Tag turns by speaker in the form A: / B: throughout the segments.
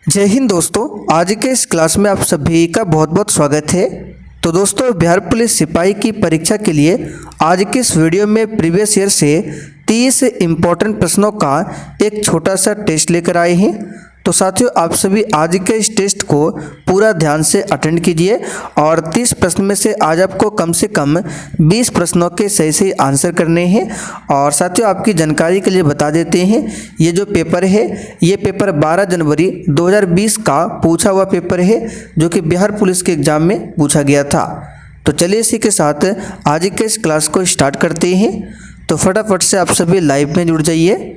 A: जय हिंद दोस्तों, आज के इस क्लास में आप सभी का बहुत बहुत स्वागत है। तो दोस्तों, बिहार पुलिस सिपाही की परीक्षा के लिए आज के इस वीडियो में प्रीवियस ईयर से 30 इम्पोर्टेंट प्रश्नों का एक छोटा सा टेस्ट लेकर आए हैं। तो साथियों, आप सभी आज के इस टेस्ट को पूरा ध्यान से अटेंड कीजिए और 30 प्रश्न में से आज आपको कम से कम 20 प्रश्नों के सही सही आंसर करने हैं। और साथियों, आपकी जानकारी के लिए बता देते हैं, ये जो पेपर है ये पेपर 12 जनवरी 2020 का पूछा हुआ पेपर है, जो कि बिहार पुलिस के एग्ज़ाम में पूछा गया था। तो चलिए इसी के साथ आज के इस क्लास को स्टार्ट करते हैं। तो फटाफट से आप सभी लाइव में जुड़ जाइए।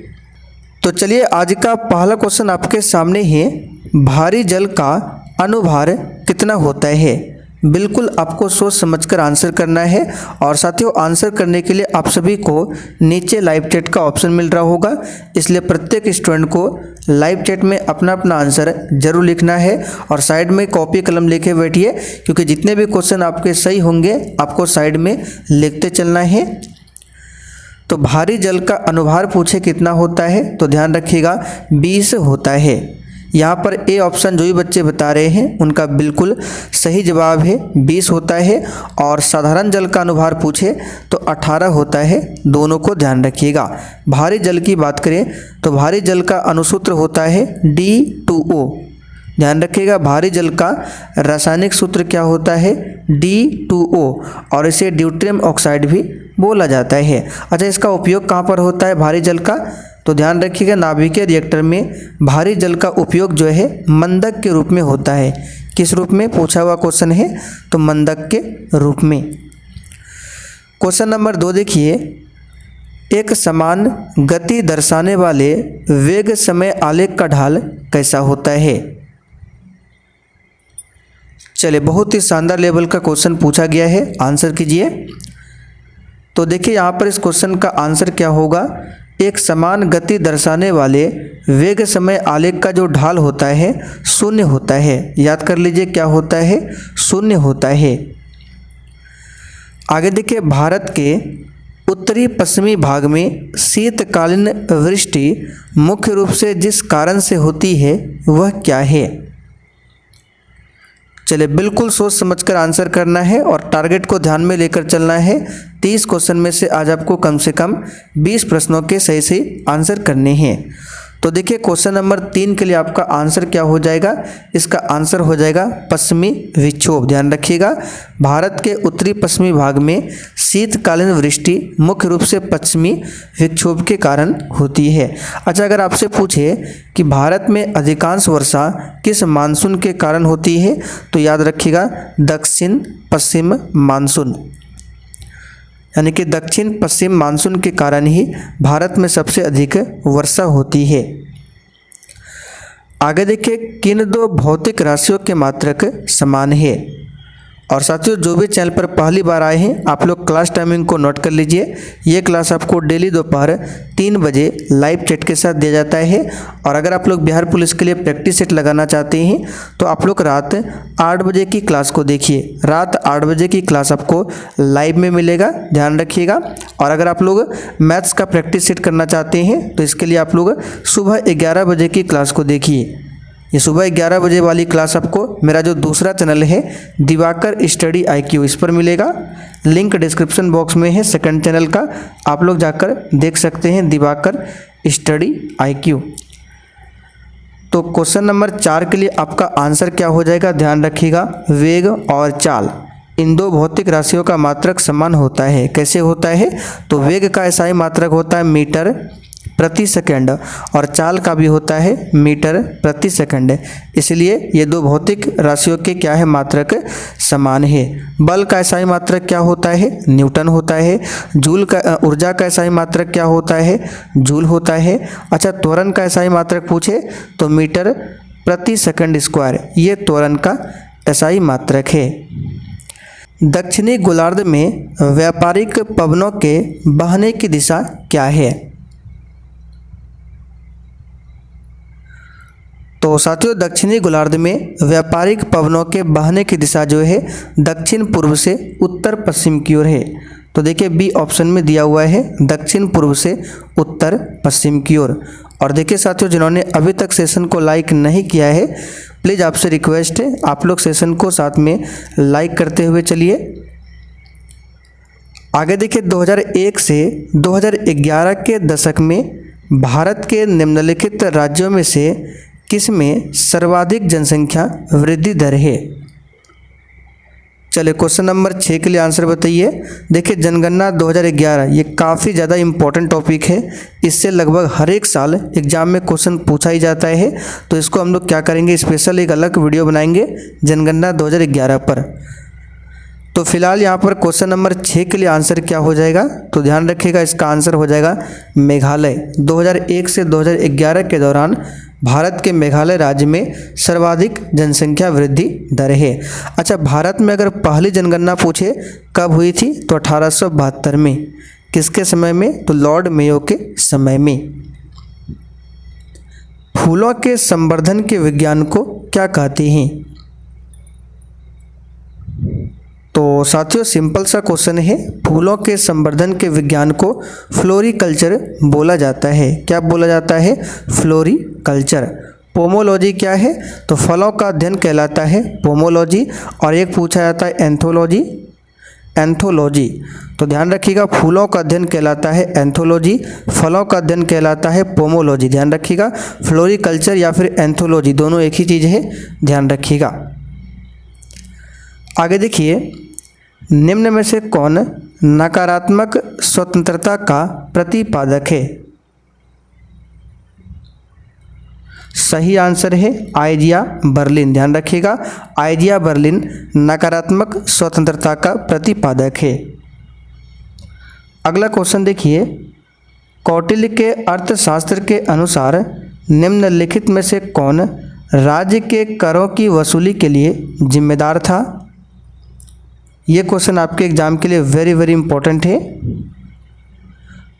A: तो चलिए, आज का पहला क्वेश्चन आपके सामने है, भारी जल का अनुभार कितना होता है। बिल्कुल आपको सोच समझकर आंसर करना है। और साथियों, आंसर करने के लिए आप सभी को नीचे लाइव चैट का ऑप्शन मिल रहा होगा, इसलिए प्रत्येक स्टूडेंट को लाइव चैट में अपना अपना आंसर जरूर लिखना है और साइड में कॉपी कलम लेके बैठिए, क्योंकि जितने भी क्वेश्चन आपके सही होंगे आपको साइड में लिखते चलना है। तो भारी जल का अनुभार पूछे कितना होता है, तो ध्यान रखिएगा 20 होता है। यहाँ पर ए ऑप्शन जो भी बच्चे बता रहे हैं उनका बिल्कुल सही जवाब है, 20 होता है। और साधारण जल का अनुभार पूछे तो 18 होता है, दोनों को ध्यान रखिएगा। भारी जल की बात करें तो भारी जल का अनुसूत्र होता है D2O। ध्यान रखिएगा, भारी जल का रासायनिक सूत्र क्या होता है, D2O, और इसे ड्यूटेरियम ऑक्साइड भी बोला जाता है। अच्छा, इसका उपयोग कहाँ पर होता है भारी जल का, तो ध्यान रखिएगा नाभिकीय रिएक्टर में भारी जल का उपयोग जो है मंदक के रूप में होता है। किस रूप में पूछा हुआ क्वेश्चन है, तो मंदक के रूप में। क्वेश्चन नंबर 2 देखिए, एक समान गति दर्शाने वाले वेग समय आलेख का ढाल कैसा होता है। चलिए, बहुत ही शानदार लेवल का क्वेश्चन पूछा गया है, आंसर कीजिए। तो देखिए यहाँ पर इस क्वेश्चन का आंसर क्या होगा, एक समान गति दर्शाने वाले वेग समय आलेख का जो ढाल होता है शून्य होता है। याद कर लीजिए क्या होता है, शून्य होता है। आगे देखिए, भारत के उत्तरी पश्चिमी भाग में शीतकालीन वृष्टि मुख्य रूप से जिस कारण से होती है वह क्या है। चलिए, बिल्कुल सोच समझकर आंसर करना है और टारगेट को ध्यान में लेकर चलना है। 30 क्वेश्चन में से आज आपको कम से कम 20 प्रश्नों के सही सही आंसर करने हैं। तो देखिए, क्वेश्चन नंबर 3 के लिए आपका आंसर क्या हो जाएगा, इसका आंसर हो जाएगा पश्चिमी विक्षोभ। ध्यान रखिएगा, भारत के उत्तरी पश्चिमी भाग में शीतकालीन वृष्टि मुख्य रूप से पश्चिमी विक्षोभ के कारण होती है। अच्छा, अगर आपसे पूछे कि भारत में अधिकांश वर्षा किस मानसून के कारण होती है, तो याद रखिएगा दक्षिण पश्चिम मानसून, यानी कि दक्षिण पश्चिम मानसून के कारण ही भारत में सबसे अधिक वर्षा होती है। आगे देखिए, किन दो भौतिक राशियों के मात्रक समान है। और साथियों, जो भी चैनल पर पहली बार आए हैं आप लोग क्लास टाइमिंग को नोट कर लीजिए। ये क्लास आपको डेली दोपहर 3 बजे लाइव चैट के साथ दिया जाता है। और अगर आप लोग बिहार पुलिस के लिए प्रैक्टिस सेट लगाना चाहते हैं तो आप लोग रात 8 बजे की क्लास को देखिए। रात 8 बजे की क्लास आपको लाइव में मिलेगा, ध्यान रखिएगा। और अगर आप लोग मैथ्स का प्रैक्टिस सेट करना चाहते हैं तो इसके लिए आप लोग सुबह 11 बजे की क्लास को देखिए। ये सुबह 11 बजे वाली क्लास आपको मेरा जो दूसरा चैनल है दिवाकर स्टडी IQ, इस पर मिलेगा। लिंक डिस्क्रिप्शन बॉक्स में है सेकंड चैनल का, आप लोग जाकर देख सकते हैं, दिवाकर स्टडी IQ। तो क्वेश्चन नंबर 4 के लिए आपका आंसर क्या हो जाएगा, ध्यान रखिएगा, वेग और चाल इन दो भौतिक राशियों का मात्रक समान होता है। कैसे होता है, तो वेग का SI मात्रक होता है मीटर प्रति सेकंड और चाल का भी होता है मीटर प्रति सेकंड। इसलिए ये दो भौतिक राशियों के क्या है, मात्रक समान है। बल का SI मात्रक क्या होता है, न्यूटन होता है। जूल का ऊर्जा का SI मात्रक क्या होता है, जूल होता है। अच्छा, त्वरण का SI मात्रक पूछे तो मीटर प्रति सेकंड स्क्वायर, ये त्वरण का SI मात्रक है। दक्षिणी गोलार्ध में व्यापारिक पवनों के बहने की दिशा क्या है। तो साथियों, दक्षिणी गोलार्ध में व्यापारिक पवनों के बहने की दिशा जो है दक्षिण पूर्व से उत्तर पश्चिम की ओर है। तो देखिए बी ऑप्शन में दिया हुआ है दक्षिण पूर्व से उत्तर पश्चिम की ओर। और देखिए साथियों, जिन्होंने अभी तक सेशन को लाइक नहीं किया है, प्लीज़ आपसे रिक्वेस्ट है आप लोग सेशन को साथ में लाइक करते हुए चलिए। आगे देखिए, 2001 से 2011 के दशक में भारत के निम्नलिखित राज्यों में से किस में सर्वाधिक जनसंख्या वृद्धि दर है? चलिए क्वेश्चन नंबर 6 के लिए आंसर बताइए। देखिए, जनगणना 2011 ये काफ़ी ज़्यादा इम्पोर्टेंट टॉपिक है। इससे लगभग हर एक साल एग्जाम में क्वेश्चन पूछा ही जाता है। तो इसको हम लोग क्या करेंगे, स्पेशल एक अलग वीडियो बनाएंगे जनगणना 2011 पर। तो फिलहाल यहाँ पर क्वेश्चन नंबर 6 के लिए आंसर क्या हो जाएगा, तो ध्यान रखिएगा, इसका आंसर हो जाएगा मेघालय। 2001 से 2011 के दौरान भारत के मेघालय राज्य में सर्वाधिक जनसंख्या वृद्धि दर है। अच्छा, भारत में अगर पहली जनगणना पूछे कब हुई थी, तो 1872 में। किसके समय में, तो लॉर्ड मेयो के समय में। फूलों के संवर्धन के विज्ञान को क्या कहते हैं? तो साथियों, सिंपल सा क्वेश्चन है। फूलों के संवर्धन के विज्ञान को फ्लोरिकल्चर बोला जाता है। क्या बोला जाता है? फ्लोरिकल्चर। पोमोलॉजी क्या है, तो फलों का अध्ययन कहलाता है पोमोलॉजी। और एक पूछा जाता है एंथोलॉजी, एंथोलॉजी। तो ध्यान रखिएगा, फूलों का अध्ययन कहलाता है एंथोलॉजी, फलों का अध्ययन कहलाता है पोमोलॉजी। ध्यान रखिएगा, फ्लोरिकल्चर या फिर एंथोलॉजी दोनों एक ही चीज़ है, ध्यान रखिएगा। आगे देखिए, निम्न में से कौन नकारात्मक स्वतंत्रता का प्रतिपादक है? सही आंसर है आइजिया बर्लिन। ध्यान रखिएगा, आइजिया बर्लिन नकारात्मक स्वतंत्रता का प्रतिपादक है। अगला क्वेश्चन देखिए, कौटिल्य के अर्थशास्त्र के अनुसार निम्नलिखित में से कौन राज्य के करों की वसूली के लिए जिम्मेदार था? ये क्वेश्चन आपके एग्जाम के लिए वेरी वेरी इंपॉर्टेंट है।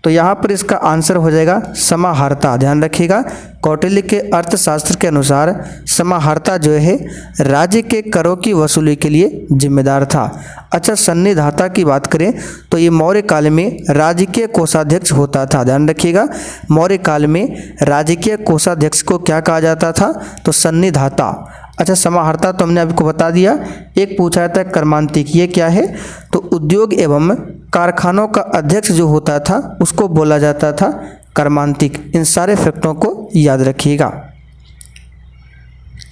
A: तो यहाँ पर इसका आंसर हो जाएगा समाहर्ता। ध्यान रखिएगा, कौटिल्य के अर्थशास्त्र के अनुसार समाहर्ता जो है राज्य के करों की वसूली के लिए जिम्मेदार था। अच्छा, सन्निधाता की बात करें तो ये मौर्य काल में राजकीय कोषाध्यक्ष होता था। ध्यान रखिएगा, मौर्य काल में राजकीय कोषाध्यक्ष को क्या कहा जाता था, तो सन्निधाता। अच्छा, समाहर्ता तो हमने आपको बता दिया। एक पूछा जाता है कर्मांतिक, ये क्या है, तो उद्योग एवं कारखानों का अध्यक्ष जो होता था उसको बोला जाता था कर्मांतिक। इन सारे फैक्टों को याद रखिएगा।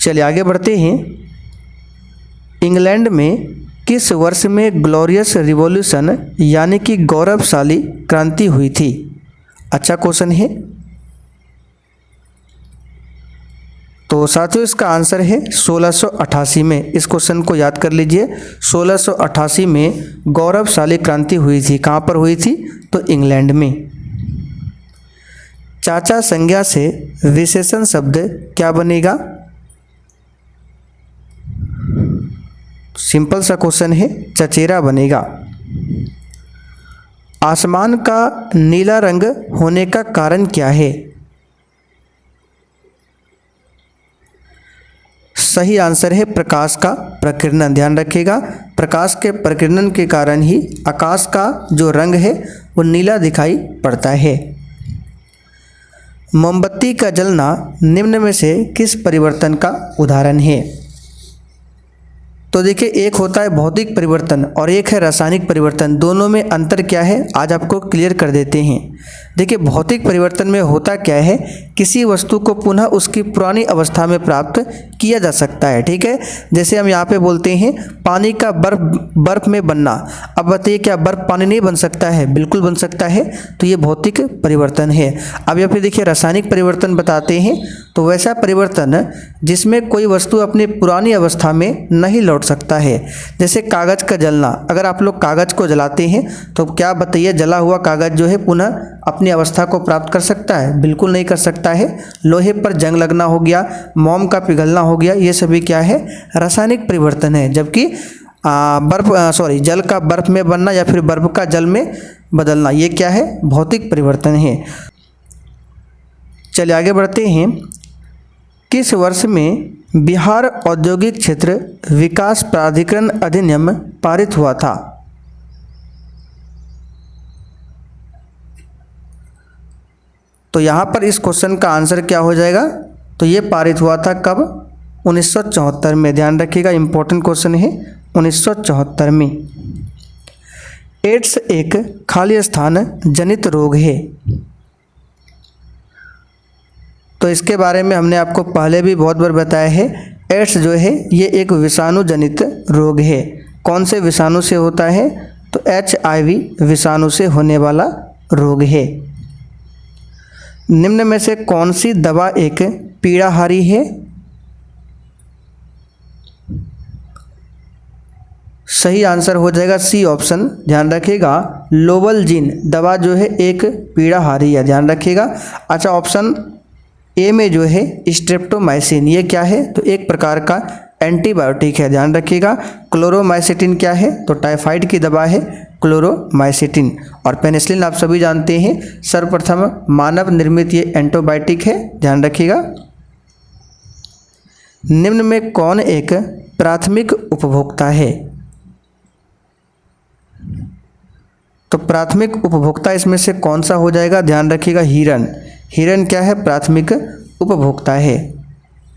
A: चलिए आगे बढ़ते हैं। इंग्लैंड में किस वर्ष में ग्लोरियस रिवॉल्यूशन यानी कि गौरवशाली क्रांति हुई थी? अच्छा क्वेश्चन है। तो साथियों, इसका आंसर है 1688 में। इस क्वेश्चन को याद कर लीजिए, 1688 में गौरवशाली क्रांति हुई थी। कहाँ पर हुई थी, तो इंग्लैंड में। चाचा संज्ञा से विशेषण शब्द क्या बनेगा? सिंपल सा क्वेश्चन है, चचेरा बनेगा। आसमान का नीला रंग होने का कारण क्या है? सही आंसर है प्रकाश का प्रकीर्णन। ध्यान रखिएगा, प्रकाश के प्रकीर्णन के कारण ही आकाश का जो रंग है वो नीला दिखाई पड़ता है। मोमबत्ती का जलना निम्न में से किस परिवर्तन का उदाहरण है? तो देखिए, एक होता है भौतिक परिवर्तन और एक है रासायनिक परिवर्तन। दोनों में अंतर क्या है आज आपको क्लियर कर देते हैं। देखिए, भौतिक परिवर्तन में होता क्या है, किसी वस्तु को पुनः उसकी पुरानी अवस्था में प्राप्त किया जा सकता है। ठीक है, जैसे हम यहाँ पे बोलते हैं पानी का बर्फ में बनना। अब बताइए, क्या बर्फ पानी नहीं बन सकता है? बिल्कुल बन सकता है। तो ये भौतिक परिवर्तन है। अब यहाँ पे देखिए रासायनिक परिवर्तन बताते हैं, तो वैसा परिवर्तन जिसमें कोई वस्तु अपनी पुरानी अवस्था में नहीं लौट सकता है। जैसे कागज़ का जलना, अगर आप लोग कागज़ को जलाते हैं तो क्या बताइए, जला हुआ कागज़ जो है पुनः अपनी अवस्था को प्राप्त कर सकता है? बिल्कुल नहीं कर सकता है। लोहे पर जंग लगना हो गया, मोम का पिघलना हो गया, ये सभी क्या है, रासायनिक परिवर्तन है। जबकि जल का बर्फ में बनना या फिर बर्फ का जल में बदलना, ये क्या है, भौतिक परिवर्तन है। चलिए आगे बढ़ते हैं। किस वर्ष में बिहार औद्योगिक क्षेत्र विकास प्राधिकरण अधिनियम पारित हुआ था? तो यहाँ पर इस क्वेश्चन का आंसर क्या हो जाएगा, तो ये पारित हुआ था कब, 1974 में। ध्यान रखिएगा, इंपॉर्टेंट क्वेश्चन है, 1974 में। एड्स एक खाली स्थान जनित रोग है। तो इसके बारे में हमने आपको पहले भी बहुत बार बताया है। एड्स जो है ये एक विषाणु जनित रोग है। कौन से विषाणु से होता है, तो HIV विषाणु से होने वाला रोग है। निम्न में से कौन सी दवा एक पीड़ाहारी है, सही आंसर हो जाएगा सी ऑप्शन। ध्यान रखिएगा, लोवलजिन दवा जो है एक पीड़ाहारी है। ध्यान रखिएगा। अच्छा, ऑप्शन ए में जो है स्ट्रेप्टोमाइसिन, ये क्या है, तो एक प्रकार का एंटीबायोटिक है। ध्यान रखिएगा। क्लोरोमाइसिटिन क्या है, तो टाइफाइड की दवा है क्लोरोमाइसिटिन। और पेनिसिलिन आप सभी जानते हैं सर्वप्रथम मानव निर्मित ये एंटीबायोटिक है। ध्यान रखिएगा। निम्न में कौन एक प्राथमिक उपभोक्ता है, तो प्राथमिक उपभोक्ता इसमें से कौन सा हो जाएगा, ध्यान रखिएगा, हिरन। हिरन क्या है, प्राथमिक उपभोक्ता है।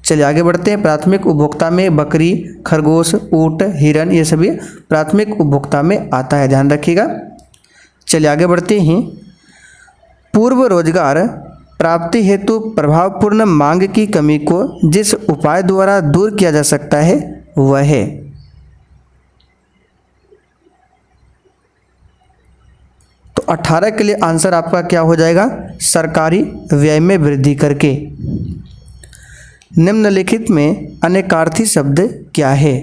A: चलिए आगे बढ़ते हैं। प्राथमिक उपभोक्ता में बकरी, खरगोश, ऊंट, हिरन ये सभी प्राथमिक उपभोक्ता में आता है। ध्यान रखिएगा। चलिए आगे बढ़ते हैं। पूर्व रोजगार प्राप्ति हेतु प्रभावपूर्ण मांग की कमी को जिस उपाय द्वारा दूर किया जा सकता है वह है, तो 18 के लिए आंसर आपका क्या हो जाएगा, सरकारी व्यय में वृद्धि करके। निम्नलिखित में अनेकार्थी शब्द क्या है,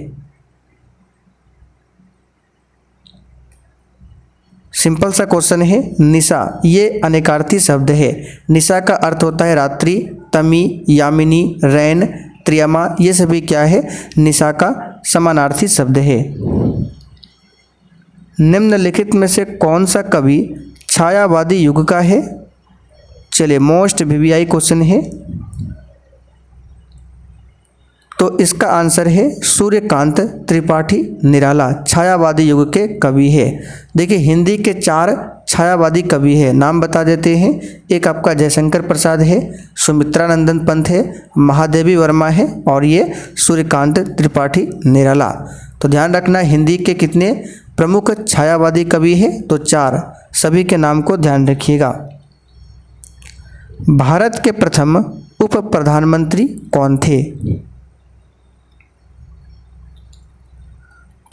A: सिंपल सा क्वेश्चन है। निशा ये अनेकार्थी शब्द है। निशा का अर्थ होता है रात्रि। तमी, यामिनी, रैन, त्रियमा ये सभी क्या है, निशा का समानार्थी शब्द है। निम्नलिखित में से कौन सा कवि छायावादी युग का है, चलिए मोस्ट VVI क्वेश्चन है, तो इसका आंसर है सूर्यकांत त्रिपाठी निराला, छायावादी युग के कवि है। देखिए हिंदी के 4 छायावादी कवि है, नाम बता देते हैं। एक आपका जयशंकर प्रसाद है, सुमित्रानंदन पंत है, महादेवी वर्मा है और ये सूर्यकांत त्रिपाठी निराला। तो ध्यान रखना हिंदी के कितने प्रमुख छायावादी कवि है, तो 4, सभी के नाम को ध्यान रखिएगा। भारत के प्रथम उप प्रधानमंत्री कौन थे,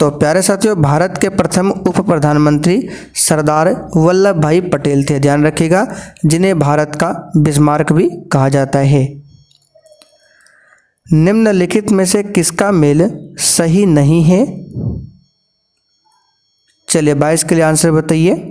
A: तो प्यारे साथियों भारत के प्रथम उप प्रधानमंत्री सरदार वल्लभ भाई पटेल थे। ध्यान रखिएगा, जिन्हें भारत का बिस्मार्क भी कहा जाता है। निम्नलिखित में से किसका मेल सही नहीं है, चलिए 22 के लिए आंसर बताइए।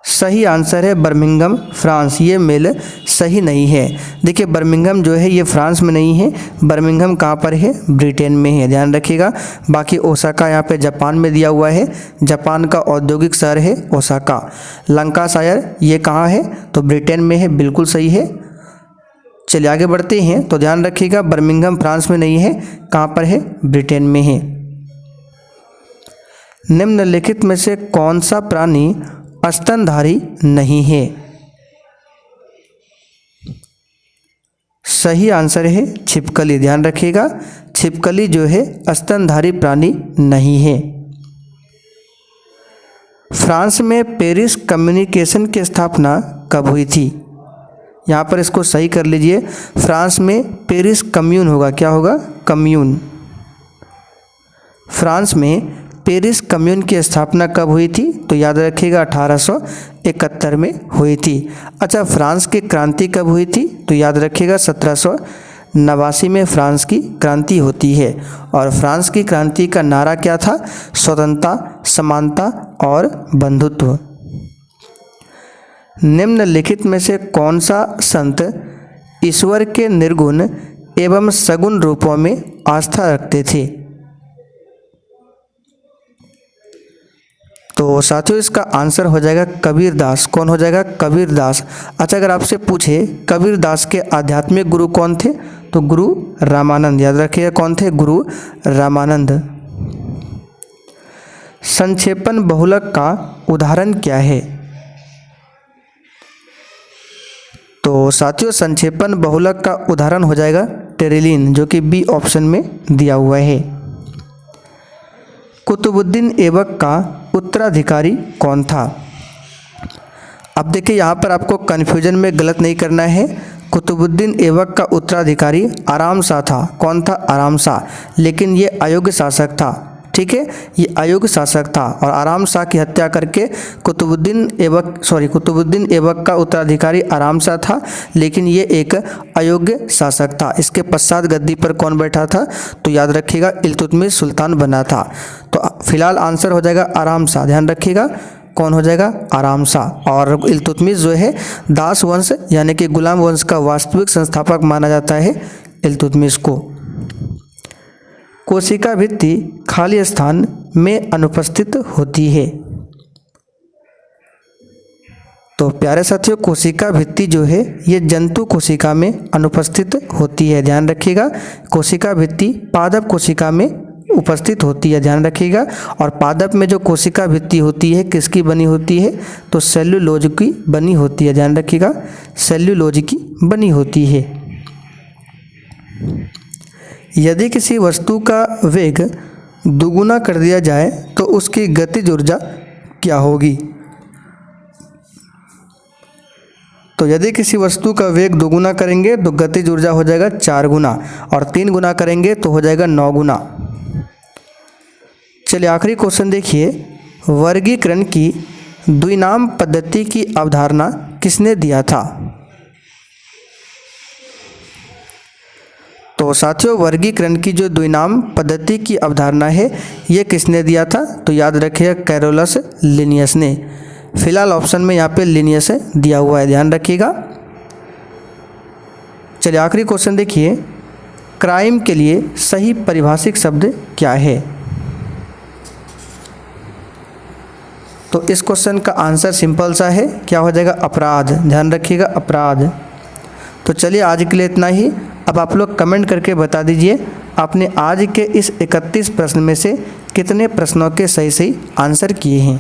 A: सही आंसर है बर्मिंघम फ्रांस, ये मेल सही नहीं है। देखिए बर्मिंघम जो है ये फ्रांस में नहीं है, बर्मिंघम कहाँ पर है, ब्रिटेन में है। ध्यान रखिएगा। बाकी ओसाका यहाँ पे जापान में दिया हुआ है, जापान का औद्योगिक शहर है ओसाका। लंकाशायर ये कहाँ है, तो ब्रिटेन में है, बिल्कुल सही है। चलिए आगे बढ़ते हैं। तो ध्यान रखिएगा बर्मिंघम फ्रांस में नहीं है, कहाँ पर है, ब्रिटेन में है। निम्नलिखित में से कौन सा प्राणी स्तनधारी नहीं है, सही आंसर है छिपकली। ध्यान रखिएगा, छिपकली जो है स्तनधारी प्राणी नहीं है। फ्रांस में पेरिस कम्युनिकेशन की स्थापना कब हुई थी, यहाँ पर इसको सही कर लीजिए। फ्रांस में पेरिस कम्यून होगा, क्या होगा, कम्यून। फ्रांस में पेरिस कम्यून की स्थापना कब हुई थी, तो याद रखिएगा 1871 में हुई थी। अच्छा, फ्रांस की क्रांति कब हुई थी, तो याद रखिएगा 1789 में फ्रांस की क्रांति होती है। और फ्रांस की क्रांति का नारा क्या था, स्वतंत्रता, समानता और बंधुत्व। निम्नलिखित में से कौन सा संत ईश्वर के निर्गुण एवं सगुण रूपों में आस्था रखते थे, तो साथियों इसका आंसर हो जाएगा कबीरदास। कौन हो जाएगा, कबीरदास। अच्छा, अगर आपसे पूछे कबीरदास के आध्यात्मिक गुरु कौन थे, तो गुरु रामानंद। याद रखिएगा कौन थे, गुरु रामानंद। संक्षेपण बहुलक का उदाहरण क्या है, तो साथियों संक्षेपण बहुलक का उदाहरण हो जाएगा टेरिलीन, जो कि बी ऑप्शन में दिया हुआ है। कुतुबुद्दीन ऐबक का उत्तराधिकारी कौन था? अब देखिए यहाँ पर आपको कन्फ्यूजन में गलत नहीं करना है। कुतुबुद्दीन ऐबक का उत्तराधिकारी आराम शाह था। कौन था? आराम शाह। लेकिन ये अयोग्य शासक था, ठीक है, ये अयोग्य शासक था और आराम शाह की हत्या करके कुतुबुद्दीन ऐबक का उत्तराधिकारी आराम शाह था, लेकिन ये एक अयोग्य शासक था। इसके पश्चात गद्दी पर कौन बैठा था? तो याद रखिएगा इल्तुतमिश सुल्तान बना था। तो फिलहाल आंसर हो जाएगा आराम शाह। ध्यान रखिएगा कौन हो जाएगा? आराम शाह। और इल्तुतमिश जो है दास वंश यानी कि गुलाम वंश का वास्तविक संस्थापक माना जाता है इल्तुतमिश को। कोशिका भित्ति खाली स्थान में अनुपस्थित होती है। तो प्यारे साथियों कोशिका भित्ति जो है ये जंतु कोशिका में अनुपस्थित होती है। ध्यान रखिएगा कोशिका भित्ति पादप कोशिका में उपस्थित होती है। ध्यान रखिएगा। और पादप में जो कोशिका भित्ति होती है किसकी बनी होती है? तो सेल्यूलोज की बनी होती है। ध्यान रखिएगा सेल्यूलोज की बनी होती है। यदि किसी वस्तु का वेग दुगुना कर दिया जाए तो उसकी गतिज ऊर्जा क्या होगी? तो यदि किसी वस्तु का वेग दुगुना करेंगे तो गतिज ऊर्जा हो जाएगा 4 गुना और 3 गुना करेंगे तो हो जाएगा 9 गुना। चलिए आखिरी क्वेश्चन देखिए, वर्गीकरण की द्विनाम पद्धति की अवधारणा किसने दिया था? तो साथियों वर्गीकरण की जो द्विनाम पद्धति की अवधारणा है ये किसने दिया था? तो याद रखिएगा कैरोलस लिनियस ने। फिलहाल ऑप्शन में यहाँ पे लिनियस दिया हुआ है, ध्यान रखिएगा। चलिए आखिरी क्वेश्चन देखिए, क्राइम के लिए सही परिभाषिक शब्द क्या है? तो इस क्वेश्चन का आंसर सिंपल सा है, क्या हो जाएगा? अपराध। ध्यान रखिएगा अपराध। तो चलिए आज के लिए इतना ही। अब आप लोग कमेंट करके बता दीजिए आपने आज के इस 31 प्रश्न में से कितने प्रश्नों के सही आंसर किए हैं।